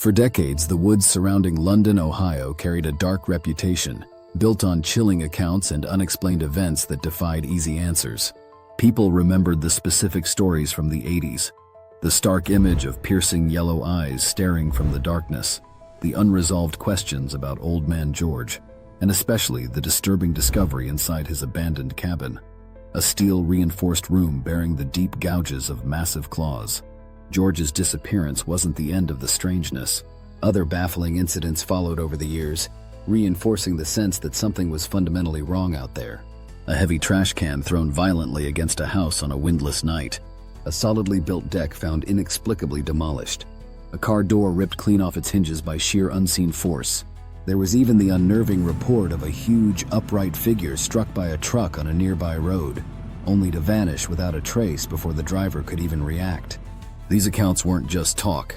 For decades, the woods surrounding London, Ohio carried a dark reputation, built on chilling accounts and unexplained events that defied easy answers. People remembered the specific stories from the 80s, the stark image of piercing yellow eyes staring from the darkness, the unresolved questions about Old Man George, and especially the disturbing discovery inside his abandoned cabin, a steel-reinforced room bearing the deep gouges of massive claws. George's disappearance wasn't the end of the strangeness. Other baffling incidents followed over the years, reinforcing the sense that something was fundamentally wrong out there. A heavy trash can thrown violently against a house on a windless night. A solidly built deck found inexplicably demolished. A car door ripped clean off its hinges by sheer unseen force. There was even the unnerving report of a huge, upright figure struck by a truck on a nearby road, only to vanish without a trace before the driver could even react. These accounts weren't just talk.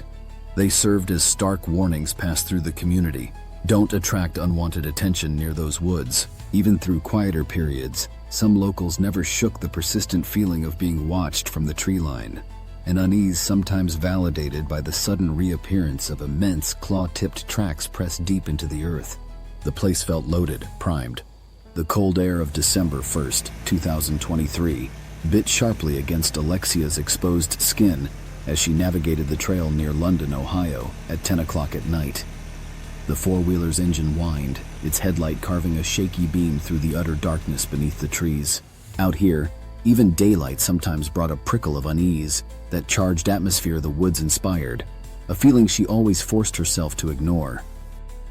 They served as stark warnings passed through the community. Don't attract unwanted attention near those woods. Even through quieter periods, some locals never shook the persistent feeling of being watched from the tree line, an unease sometimes validated by the sudden reappearance of immense claw-tipped tracks pressed deep into the earth. The place felt loaded, primed. The cold air of December 1st, 2023, bit sharply against Alexia's exposed skin as she navigated the trail near London, Ohio, at 10 o'clock at night. The four-wheeler's engine whined, its headlight carving a shaky beam through the utter darkness beneath the trees. Out here, even daylight sometimes brought a prickle of unease, that charged atmosphere the woods inspired, a feeling she always forced herself to ignore.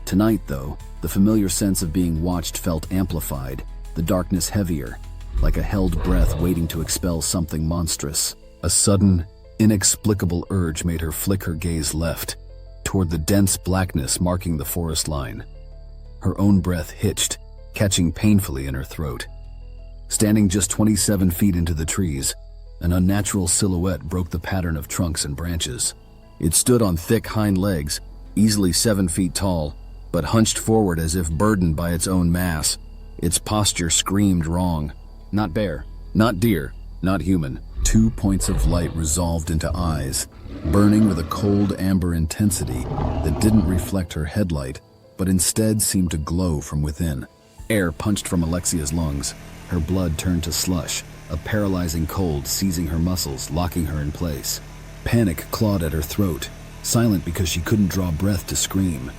Tonight, though, the familiar sense of being watched felt amplified, the darkness heavier, like a held breath waiting to expel something monstrous. A sudden, inexplicable urge made her flick her gaze left, toward the dense blackness marking the forest line. Her own breath hitched, catching painfully in her throat. Standing just 27 feet into the trees, an unnatural silhouette broke the pattern of trunks and branches. It stood on thick hind legs, easily 7 feet tall, but hunched forward as if burdened by its own mass. Its posture screamed wrong. Not bear, not deer, not human. 2 points of light resolved into eyes, burning with a cold amber intensity that didn't reflect her headlight, but instead seemed to glow from within. Air punched from Alexia's lungs. Her blood turned to slush, a paralyzing cold seizing her muscles, locking her in place. Panic clawed at her throat, silent because she couldn't draw breath to scream.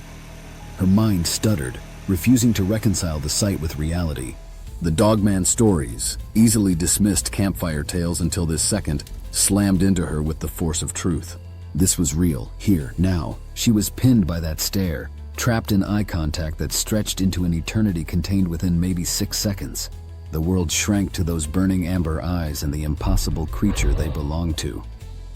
Her mind stuttered, refusing to reconcile the sight with reality. The Dogman stories, easily dismissed campfire tales until this second, slammed into her with the force of truth. This was real, here, now. She was pinned by that stare, trapped in eye contact that stretched into an eternity contained within maybe 6 seconds. The world shrank to those burning amber eyes and the impossible creature they belonged to.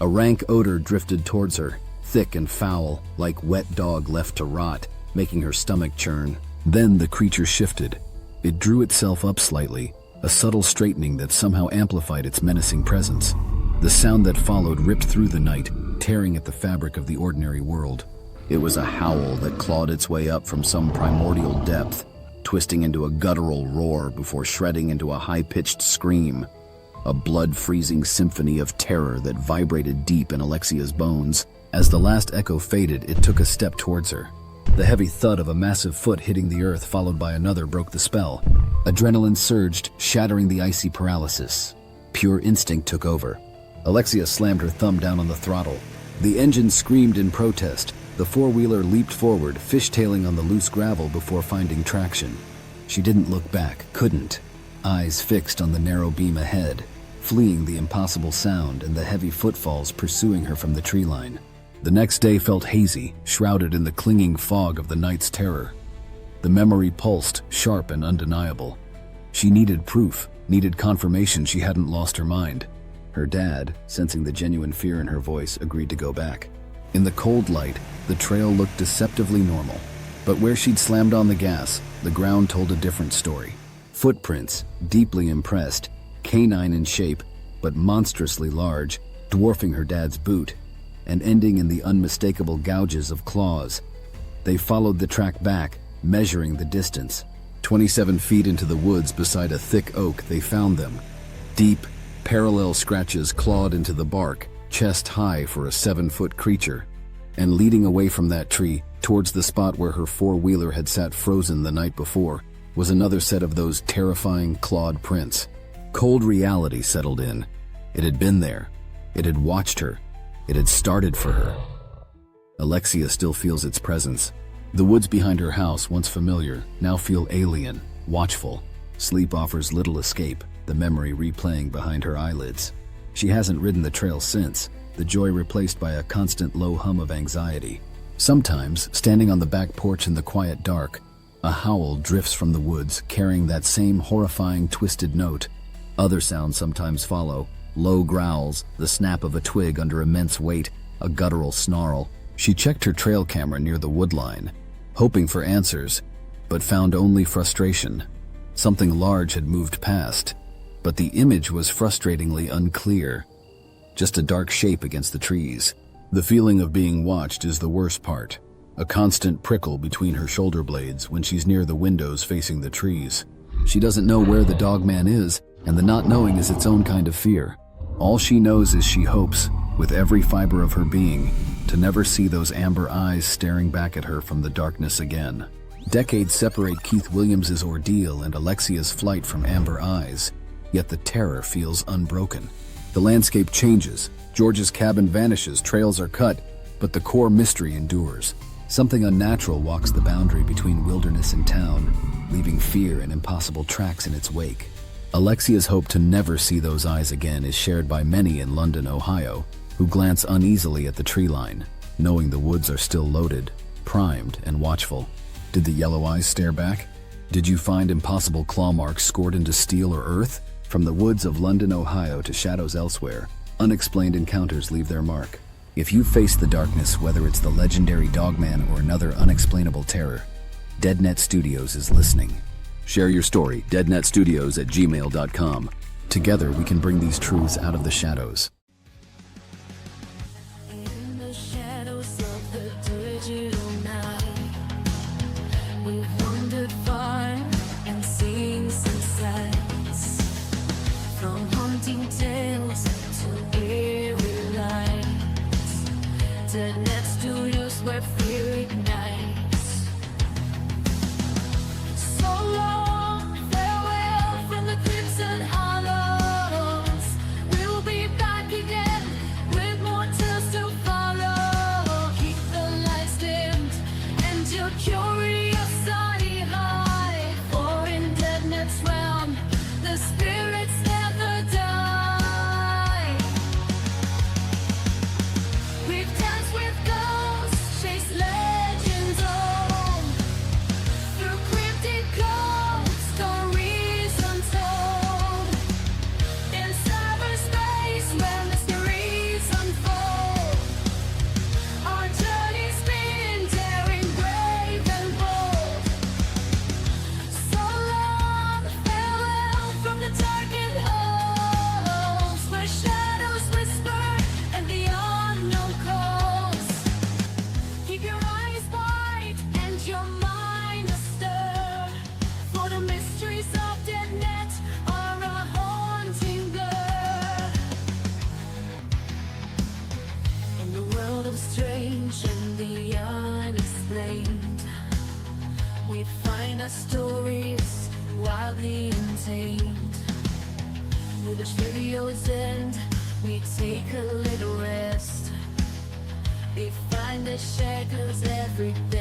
A rank odor drifted towards her, thick and foul, like wet dog left to rot, making her stomach churn. Then the creature shifted. It drew itself up slightly, a subtle straightening that somehow amplified its menacing presence. The sound that followed ripped through the night, tearing at the fabric of the ordinary world. It was a howl that clawed its way up from some primordial depth, twisting into a guttural roar before shredding into a high-pitched scream. A blood-freezing symphony of terror that vibrated deep in Alexia's bones. As the last echo faded, it took a step towards her. The heavy thud of a massive foot hitting the earth followed by another broke the spell. Adrenaline surged, shattering the icy paralysis. Pure instinct took over. Alexia slammed her thumb down on the throttle. The engine screamed in protest. The four-wheeler leaped forward, fishtailing on the loose gravel before finding traction. She didn't look back, couldn't. Eyes fixed on the narrow beam ahead, fleeing the impossible sound and the heavy footfalls pursuing her from the tree line. The next day felt hazy, shrouded in the clinging fog of the night's terror. The memory pulsed, sharp and undeniable. She needed proof, needed confirmation she hadn't lost her mind. Her dad, sensing the genuine fear in her voice, agreed to go back. In the cold light, the trail looked deceptively normal. But where she'd slammed on the gas, the ground told a different story. Footprints, deeply impressed, canine in shape, but monstrously large, dwarfing her dad's boot, and ending in the unmistakable gouges of claws. They followed the track back, measuring the distance. 27 feet into the woods beside a thick oak, they found them. Deep, parallel scratches clawed into the bark, chest high for a 7-foot creature. and leading away from that tree, towards the spot where her four-wheeler had sat frozen the night before, was another set of those terrifying clawed prints. Cold reality settled in. It had been there. It had watched her. It had started for her. Alexia still feels its presence. The woods behind her house, once familiar, now feel alien, watchful. Sleep offers little escape, the memory replaying behind her eyelids. She hasn't ridden the trail since, the joy replaced by a constant low hum of anxiety. Sometimes, standing on the back porch in the quiet dark, a howl drifts from the woods, carrying that same horrifying twisted note. Other sounds sometimes follow, low growls, the snap of a twig under immense weight, a guttural snarl. She checked her trail camera near the woodline, hoping for answers, but found only frustration. Something large had moved past, but the image was frustratingly unclear. Just a dark shape against the trees. The feeling of being watched is the worst part. A constant prickle between her shoulder blades when she's near the windows facing the trees. She doesn't know where the Dogman is, and the not knowing is its own kind of fear. All she knows is she hopes, with every fiber of her being, to never see those amber eyes staring back at her from the darkness again. Decades separate Keith Williams's ordeal and Alexia's flight from amber eyes, yet the terror feels unbroken. The landscape changes, George's cabin vanishes, trails are cut, but the core mystery endures. Something unnatural walks the boundary between wilderness and town, leaving fear and impossible tracks in its wake. Alexia's hope to never see those eyes again is shared by many in London, Ohio, who glance uneasily at the tree line, knowing the woods are still loaded, primed, and watchful. Did the yellow eyes stare back? Did you find impossible claw marks scored into steel or earth? From the woods of London, Ohio to shadows elsewhere, unexplained encounters leave their mark. If you face the darkness, whether it's the legendary Dogman or another unexplainable terror, DeadNetStudios is listening. Share your story, deadnetstudios@gmail.com. Together we can bring these truths out of the shadows. In the shadows of the digital night, we've wandered far and seen some sights, from haunting tales to eerie lights. DeadNetStudios, where fear ignites. So long, farewell from the crimson hollows. We'll be back again with more tales to follow. Keep the lights dimmed and your curiosity high. For in DeadNet's realm, the spirits never die. We've danced with ghosts, chased legends on, through cryptic codes, stories untold. In cyberspace where mysteries unfold, our journey's been daring, brave and bold. So long, farewell from the darkened halls, where shadows whisper and the unknown calls. Keep your eyes wide and your mind astir, for the mysteries of DeadNet are a haunting blur. In the world of strange and the unexplained, we find our stories wildly untamed. With the studio's end, we take a little rest. We find the shadows every day.